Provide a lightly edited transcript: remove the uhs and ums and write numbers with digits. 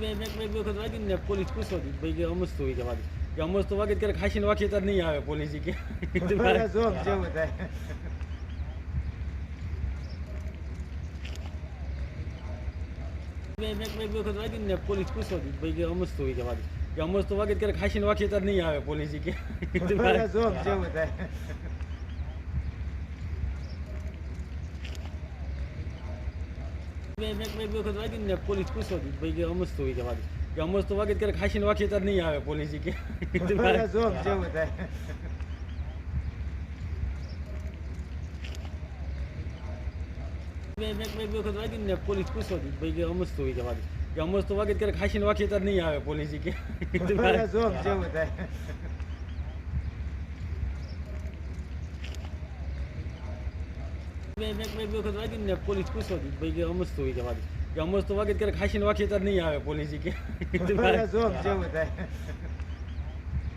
એક વખત વાગી ને પોલીસ પૂછો હતી ભાઈ કે અમસ્ત હોય કે વાગે કે અમસ્ત વાગે ત્યારે ખાસીને વાગે ત્યારે નહીં આવે પોલીસ કે જોક જેવું થાય. એક વખત વાગી ને પોલીસ પૂછો હતી ભાઈ કે અમસ્ત હોય કે વાગે કે અમસ્ત વાગે ત્યારે ખાસીને વાગે ત્યારે નહીં આવે પોલીસ કે જોક જેવું થાય. એક વખત વાગી ને પોલીસ પૂછો હતી ભાઈ કે અમસ્ત હોય કે વાગે કે અમસ્ત વાગે ત્યારે ખાસીને વાગે ત્યારે નહીં આવે પોલીસ કે જોક જેવું થાય. એક વખત વાગી ને પોલીસ પૂછો હતી ભાઈ કે અમસ્ત હોય કે વાગે કે અમસ્ત વાગે ત્યારે ખાસીને વાગે ત્યારે નહીં આવે પોલીસ કે જોક જેવું થાય. એક વખત વાગી ને પોલીસ પૂછો હતી ભાઈ કે અમસ્ત હોય કે વાગે કે અમસ્ત વાગે ત્યારે ખાસીને વાગે ત્યારે નહીં આવે પોલીસ કે જોક જેવું થાય.